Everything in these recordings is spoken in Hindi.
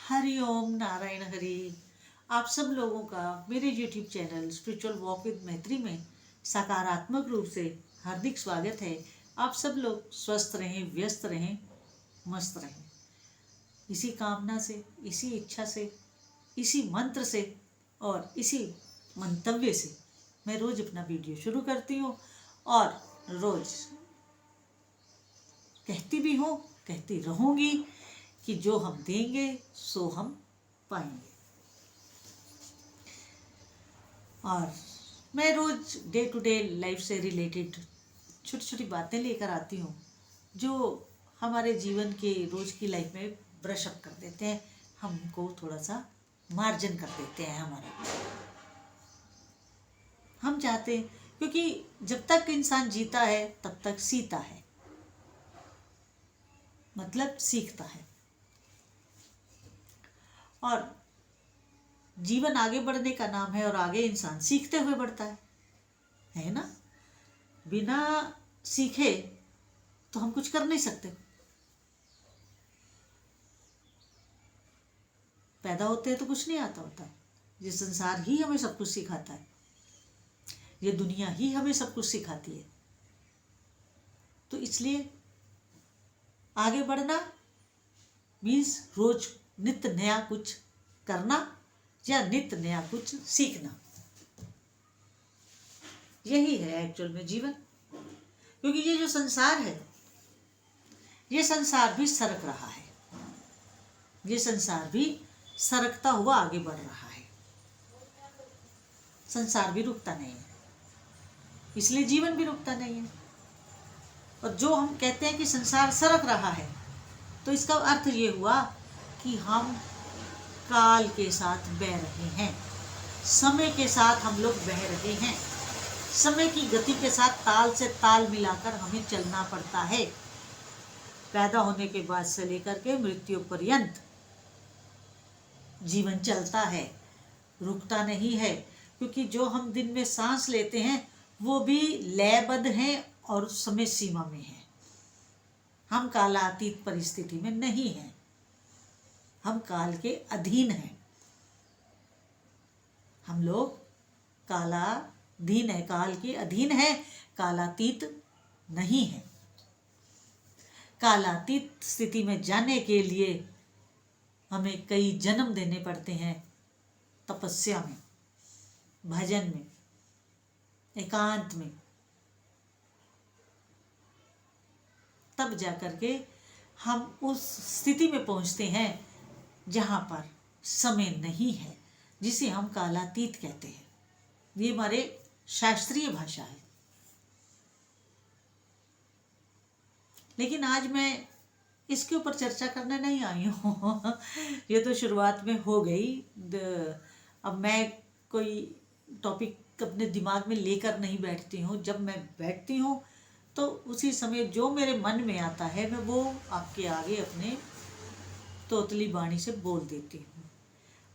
हरि ओम नारायण हरि। आप सब लोगों का मेरे YouTube channel spiritual walk with मैत्री में सकारात्मक रूप से हार्दिक स्वागत है। आप सब लोग स्वस्थ रहें, व्यस्त रहें, मस्त रहें। इसी कामना से, इसी इच्छा से, इसी मंत्र से और इसी मंतव्य से मैं रोज अपना वीडियो शुरू करती हूँ और रोज कहती भी हूँ, कहती रहूँगी कि जो हम देंगे सो हम पाएंगे। और मैं रोज डे टू डे लाइफ से रिलेटेड छोटी छोटी बातें लेकर आती हूँ जो हमारे जीवन के रोज की लाइफ में ब्रश अप कर देते हैं, हमको थोड़ा सा मार्जिन कर देते हैं हमारा। हम चाहते हैं क्योंकि जब तक इंसान जीता है तब तक सीता है, मतलब सीखता है। और जीवन आगे बढ़ने का नाम है और आगे इंसान सीखते हुए बढ़ता है ना। बिना सीखे तो हम कुछ कर नहीं सकते। पैदा होते हैं तो कुछ नहीं आता होता है। ये संसार ही हमें सब कुछ सिखाता है, ये दुनिया ही हमें सब कुछ सिखाती है। तो इसलिए आगे बढ़ना मीन्स रोज नित्य नया कुछ करना या नित्य नया कुछ सीखना। यही है एक्चुअल में जीवन। क्योंकि ये जो संसार है, ये संसार भी सरक रहा है, ये संसार भी सरकता हुआ आगे बढ़ रहा है। संसार भी रुकता नहीं है, इसलिए जीवन भी रुकता नहीं है। और जो हम कहते हैं कि संसार सरक रहा है, तो इसका अर्थ ये हुआ कि हम काल के साथ बह रहे हैं, समय के साथ हम लोग बह रहे हैं। समय की गति के साथ ताल से ताल मिलाकर हमें चलना पड़ता है। पैदा होने के बाद से लेकर के मृत्यु पर्यंत जीवन चलता है, रुकता नहीं है। क्योंकि जो हम दिन में सांस लेते हैं वो भी लयबद्ध हैं और समय सीमा में है। हम कालातीत परिस्थिति में नहीं हैं, हम काल के अधीन हैं। हम लोग कालाधीन है, काल के अधीन है, कालातीत नहीं है। कालातीत स्थिति में जाने के लिए हमें कई जन्म देने पड़ते हैं, तपस्या में, भजन में, एकांत में। तब जाकर के हम उस स्थिति में पहुंचते हैं जहां पर समय नहीं है, जिसे हम कालातीत कहते हैं। ये हमारे शास्त्रीय भाषा है। लेकिन आज मैं इसके ऊपर चर्चा करने नहीं आई हूँ। ये तो शुरुआत में हो गई। अब मैं कोई टॉपिक अपने दिमाग में लेकर नहीं बैठती हूँ। जब मैं बैठती हूँ तो उसी समय जो मेरे मन में आता है मैं वो आपके आगे अपने तोतली बाणी से बोल देती हूँ।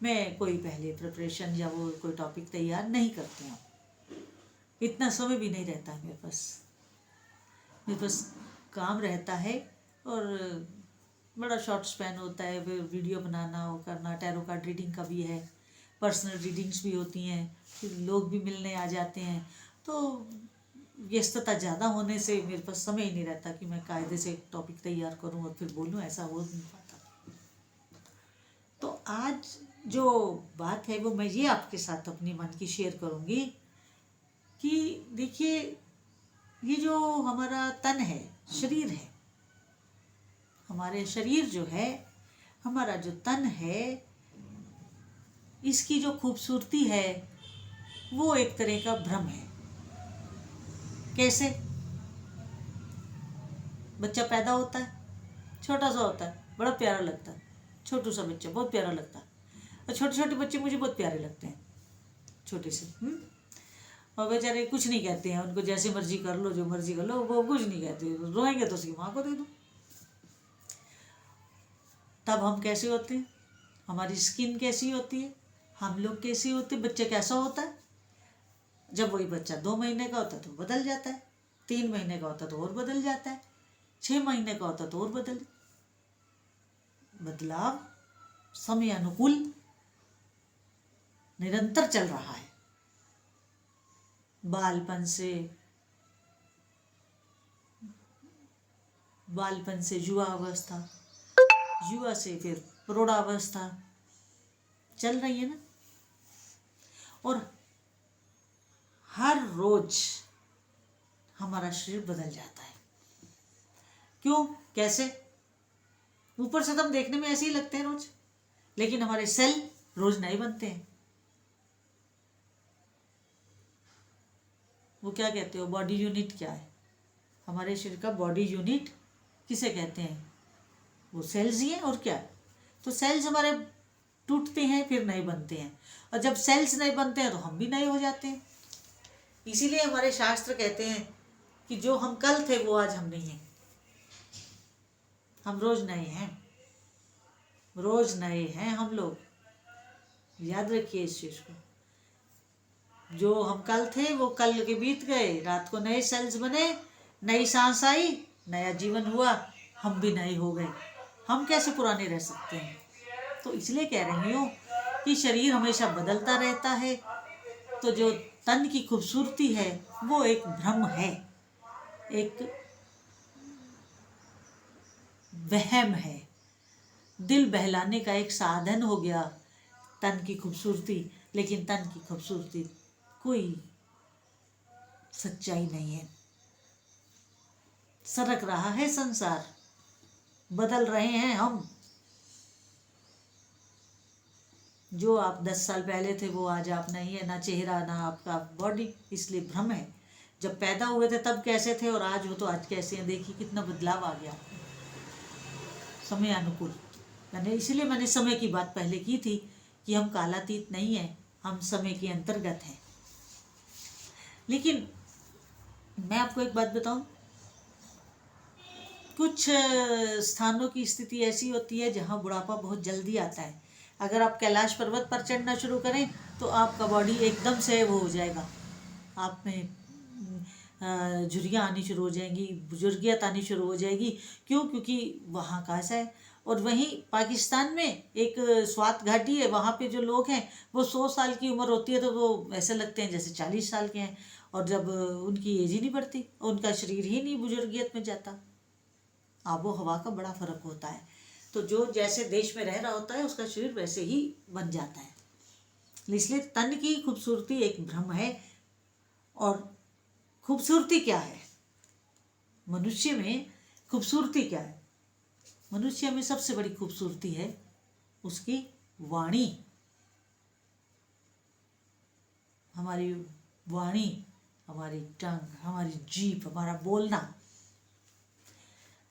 मैं कोई पहले प्रिपरेशन या वो कोई टॉपिक तैयार नहीं करती हूँ। इतना समय भी नहीं रहता है मेरे पास काम रहता है और बड़ा शॉर्ट स्पैन होता है। फिर वीडियो बनाना, वो करना, टैरो कार्ड रीडिंग का भी है, पर्सनल रीडिंग्स भी होती हैं, फिर लोग भी मिलने आ जाते हैं। तो व्यस्तता ज़्यादा होने से मेरे पास समय ही नहीं रहता कि मैं कायदे से टॉपिक तैयार करूं और फिर बोलूं, ऐसा हो नहीं पाता। तो आज जो बात है वो मैं ये आपके साथ अपनी मन की शेयर करूंगी कि देखिए, ये जो हमारा तन है, शरीर है, हमारे शरीर जो है, हमारा जो तन है, इसकी जो खूबसूरती है वो एक तरह का भ्रम है। कैसे? बच्चा पैदा होता है, छोटा सा होता है, बड़ा प्यारा लगता है। छोटू सा बच्चा बहुत प्यारा लगता है। और छोटे छोटे बच्चे मुझे बहुत प्यारे लगते हैं, छोटे से। और बेचारे कुछ नहीं कहते हैं, उनको जैसे मर्जी कर लो, जो मर्जी कर लो, वो कुछ नहीं कहते। रोएंगे तो उसकी माँ को दे दो। तब हम कैसे होते हैं, हमारी स्किन कैसी होती है, हम लोग कैसे होते हैं, बच्चा कैसा होता है। जब वही बच्चा 2 महीने का होता है तो बदल जाता है, 3 महीने का होता है तो और बदल जाता है, 6 महीने का होता है तो और बदलाव समय अनुकूल निरंतर चल रहा है। बालपन से युवा अवस्था, युवा से फिर प्रौढ़ावस्था चल रही है ना। और हर रोज हमारा शरीर बदल जाता है। क्यों, कैसे? ऊपर से तो हम देखने में ऐसे ही लगते हैं रोज, लेकिन हमारे सेल रोज नहीं बनते हैं। वो क्या कहते हो, बॉडी यूनिट क्या है? हमारे शरीर का बॉडी यूनिट किसे कहते हैं? वो सेल्स ही हैं, और क्या? तो सेल्स हमारे टूटते हैं फिर नहीं बनते हैं, और जब सेल्स नहीं बनते हैं तो हम भी नहीं हो जाते हैं। इसीलिए हमारे शास्त्र कहते हैं कि जो हम कल थे वो आज हम नहीं हैं। हम रोज नए हैं, रोज नए हैं हम लोग। याद रखिए इस चीज को। जो हम कल थे वो कल के बीत गए, रात को नए सेल्स बने, नई सांस आई, नया जीवन हुआ, हम भी नए हो गए। हम कैसे पुराने रह सकते हैं? तो इसलिए कह रही हूँ कि शरीर हमेशा बदलता रहता है। तो जो तन की खूबसूरती है वो एक भ्रम है, एक वहम है, दिल बहलाने का एक साधन हो गया तन की खूबसूरती। लेकिन तन की खूबसूरती कोई सच्चाई नहीं है। सरक रहा है संसार, बदल रहे हैं हम। जो आप 10 साल पहले थे वो आज आप नहीं है, ना चेहरा ना आपका बॉडी। इसलिए भ्रम है। जब पैदा हुए थे तब कैसे थे और आज हो तो आज कैसे हैं। देखिए कितना बदलाव आ गया समय अनुकूल। इसीलिए मैंने समय की बात पहले की थी कि हम कालातीत नहीं हैं, हम समय के अंतर्गत हैं। लेकिन मैं आपको एक बात बताऊं, कुछ स्थानों की स्थिति ऐसी होती है जहां बुढ़ापा बहुत जल्दी आता है। अगर आप कैलाश पर्वत पर चढ़ना शुरू करें तो आपका बॉडी एकदम से वो हो जाएगा, आप में झुर्रियाँ आनी शुरू हो जाएंगी, बुजुर्गियत आनी शुरू हो जाएगी। क्यों? क्योंकि वहाँ का ऐसा है। और वहीं पाकिस्तान में एक स्वात घाटी है, वहाँ पे जो लोग हैं वो 100 साल की उम्र होती है तो वो ऐसे लगते हैं जैसे 40 साल के हैं, और जब उनकी एज ही नहीं बढ़ती, उनका शरीर ही नहीं बुजुर्गियत में जाता। आबो हवा का बड़ा फर्क होता है। तो जो जैसे देश में रह रहा होता है उसका शरीर वैसे ही बन जाता है। इसलिए तन की खूबसूरती एक भ्रम है। और खूबसूरती क्या है? मनुष्य में खूबसूरती क्या है? मनुष्य में सबसे बड़ी खूबसूरती है उसकी वाणी। हमारी वाणी, हमारी टंग, हमारी जीभ, हमारा बोलना।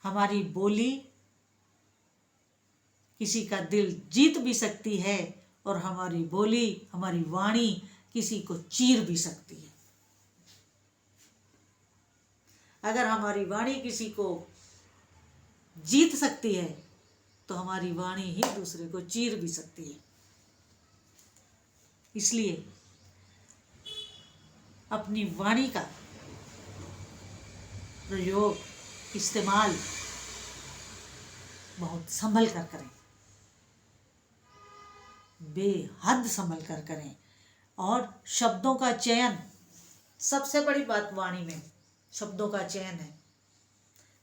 हमारी बोली किसी का दिल जीत भी सकती है, और हमारी बोली, हमारी वाणी किसी को चीर भी सकती है। अगर हमारी वाणी किसी को जीत सकती है तो हमारी वाणी ही दूसरे को चीर भी सकती है। इसलिए अपनी वाणी का प्रयोग, इस्तेमाल बहुत संभल कर करें, बेहद संभल कर करें। और शब्दों का चयन, सबसे बड़ी बात वाणी में शब्दों का चयन है।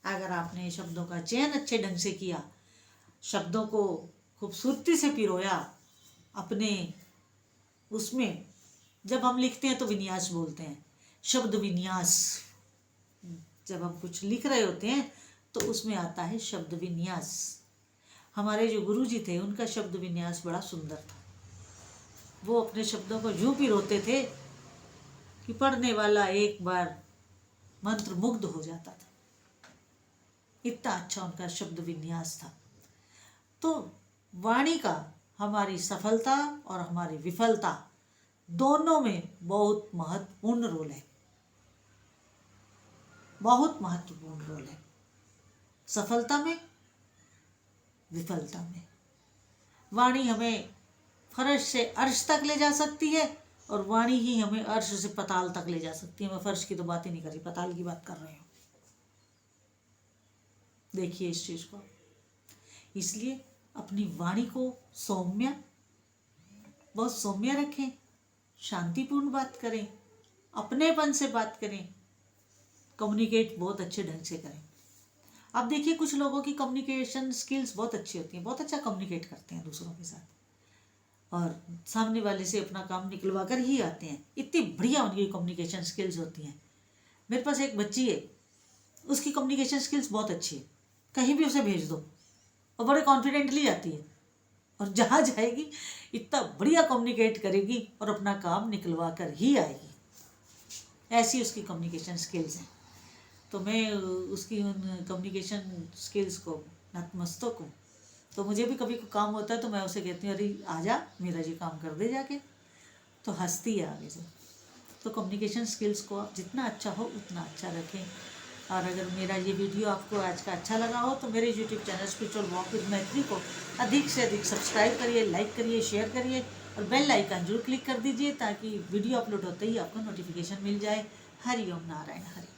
अगर आपने शब्दों का चयन अच्छे ढंग से किया, शब्दों को खूबसूरती से पिरोया अपने उसमें, जब हम लिखते हैं तो विन्यास बोलते हैं, शब्द विन्यास। जब हम कुछ लिख रहे होते हैं तो उसमें आता है शब्द विन्यास। हमारे जो गुरुजी थे उनका शब्द विन्यास बड़ा सुंदर था। वो अपने शब्दों को यूं पिरोते थे कि पढ़ने वाला एक बार मंत्र मुग्ध हो जाता था। इतना अच्छा उनका शब्द विन्यास था। तो वाणी का हमारी सफलता और हमारी विफलता दोनों में बहुत महत्वपूर्ण रोल है, बहुत महत्वपूर्ण रोल है। सफलता में, विफलता में। वाणी हमें फर्श से अर्श तक ले जा सकती है, और वाणी ही हमें अर्श से पताल तक ले जा सकती है। मैं फर्श की तो बात ही नहीं कर रही, पताल की बात कर रही हूँ। देखिए इस चीज को। इसलिए अपनी वाणी को सौम्य, बहुत सौम्य रखें, शांतिपूर्ण बात करें, अपनेपन से बात करें, कम्युनिकेट बहुत अच्छे ढंग से करें। अब देखिए कुछ लोगों की कम्युनिकेशन स्किल्स बहुत अच्छी होती हैं, बहुत अच्छा कम्युनिकेट करते हैं दूसरों के साथ और सामने वाले से अपना काम निकलवा कर ही आते हैं, इतनी बढ़िया उनकी कम्युनिकेशन स्किल्स होती हैं। मेरे पास एक बच्ची है, उसकी कम्युनिकेशन स्किल्स बहुत अच्छी है, कहीं भी उसे भेज दो और बड़े कॉन्फिडेंटली आती है और जहाँ जाएगी इतना बढ़िया कम्युनिकेट करेगी और अपना काम निकलवा कर ही आएगी, ऐसी उसकी कम्युनिकेशन स्किल्स हैं। तो मैं उसकी उन कम्युनिकेशन स्किल्स को नतमस्तक हूँ। तो मुझे भी कभी काम होता है तो मैं उसे कहती हूँ, अरे आजा मेरा ये काम कर दे जाके, तो हंसती है आगे से। तो कम्युनिकेशन स्किल्स को आप जितना अच्छा हो उतना अच्छा रखें। और अगर मेरा ये वीडियो आपको आज का अच्छा लगा हो तो मेरे YouTube channel spiritual walk with मैत्री को अधिक से अधिक सब्सक्राइब करिए, लाइक करिए, शेयर करिए और बेल आइकन जरूर क्लिक कर दीजिए ताकि वीडियो अपलोड होते ही आपको नोटिफिकेशन मिल जाए। हरि ओम नारायण हरि।